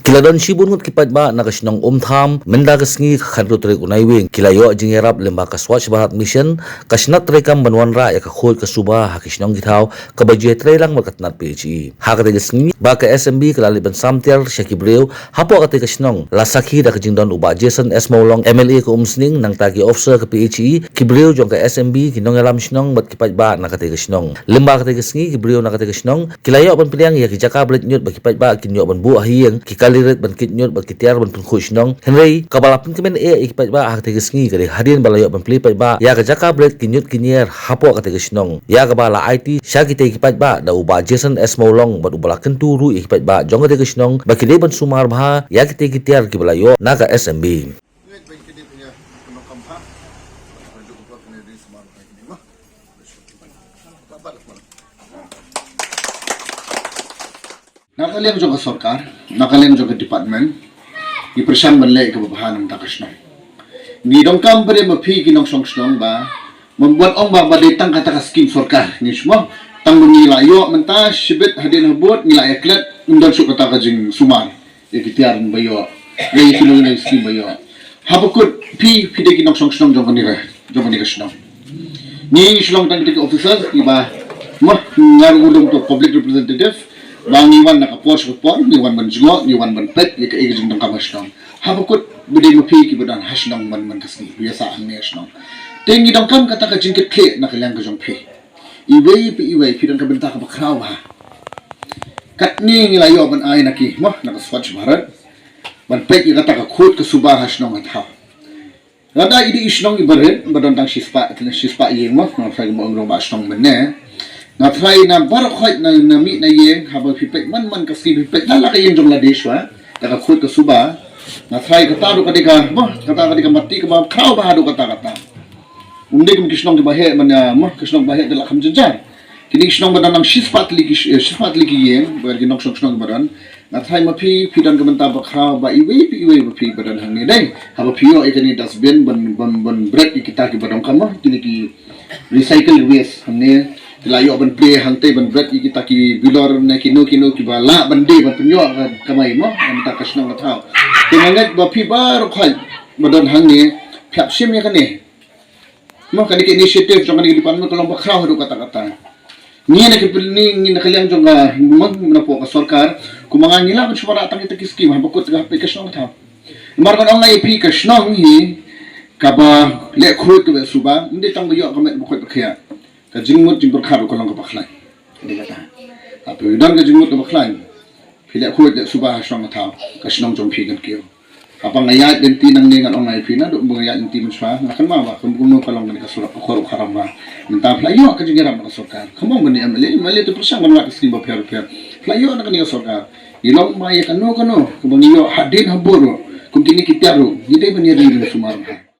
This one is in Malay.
Kiladon shibun ngut kipat ba nakasnong umtham menda kasngi khanru trek unaiwing kilayo jingerap lemba ka Swachh Bharat Mission kasnat trekam banwan ra ya ka khol ka suba hakisnong githaw ka bajye trelang makatnat PHE hakate kasngi ba ka SMB kalaliban samtiar Shakibreu hapo kate kasnong lasakhi da kajingdon uba Jason S Maulong MLA ko umsning nang tagi officer ka PHE Kibreu jong ka SMB kinong alam snong bat kipat ba nakate kasnong lemba kate kasngi Kibreu nakate kasnong kilayo ban piliang ya kijaka blet nyut ba kipat ba kinyo ban bu ahiyeng kaliret ban kitnyot ban kitiar ban khushnong henry kabalapin kemen ikipat ba hak tegesngi kali hadian balayo ban plipat ba ya kajaka bret kinyot kinyer hapo ka tegesnong ya kabala IT syakite ikipat ba da uba Jason S Maulong ban ubalaken turu ikipat ba jong tegesnong ba kide ban sumar bha ya kite kitiar ki balayo naga SMB Nakalian juga sarkar, nakalian juga department, ipersan banlay kebabahan ng takasnong. Ngidong kampare mapi ginong songsnong ba, membuat ong ba badetang kata skim sarkar. Ni semua tang mengilayo mentas sibet hadin habut ngilay eklet undang su kata kajing sumar. Ikitiaran bayo, ngay kinong skim bayo. Habukut pi de ginong songsnong jong kanira snong. Ni islong tang tiga officer iba mah ngarulong to public representative. Bang niwan nakapos kupon, niwan ban jungo, niwan ban pet, yaka igajing ng kamasnong. Habukut budai mapi kibadan hasnong man kasni, biasa ang nesnong. Tengi dong kam kata ka jingkit kle nakaliang ka jong pe. Iway, pidan ka benta ka bakraw ha. Katni nilayo ban ay naki, naka Swachh Bharat. Ban pet ikata ka khut ka subah hasnong at ha. Rada idi isnong ibarit, badon tang shispa yeng nafag mo ang roma asnong man na try na barakhoy na meet na yeng haba pipek man kasi pipek lala kayeng jong ladeshwa taka khut ka suba na try kata do kadika mati ka ba kraw ba do kata undi kum kisnong bahe man kisnong bahe dala kham janjar kini kisnong badan nang shispat liki yeng bar ginong kisnong badan na try mapi pidan kamanta ba kraw ba iwe mapi badan hangni dai haba piyo ikani dasbin ban bread kita ki badong kama kini ki recycle waste hangni layo ban play hangte ban bread kita ki bilor na kino ki bala bande ban penyo kamai mo anta kasnong athaw tinangat ba pi bar khoi badon hangni phap sim ya kane mo kani ki initiative jong kani department kolong ba khraw ru kata ni na ki ni na kaliang jong mag na po ka sarkar kumanga nila ban sumara tang ita ki scheme ha bakot ga pe kasnong athaw margon ong ai pi kasnong hi kaba le khut ka suba ndi tang yo kamet bakot khia ka jingmut jing berkharu kolong ka bakhlai ini kata apa udan ka jingmut ka bakhlai phila khoi de subah song tha ka snong jong phi kan kio apa ngaya denti nang ningan ong ai phina do ngaya denti muswa nakan ma ba kum kolong ni ka sura khoro kharam ba minta flayo ka jingeram ka sokar khamong bani male to persang ban wa sim ba pher flayo na ka ni ka sokar ilong ma ya kano kubang iyo hadin haburo kum kini kitiaro ni dai bani ri sumar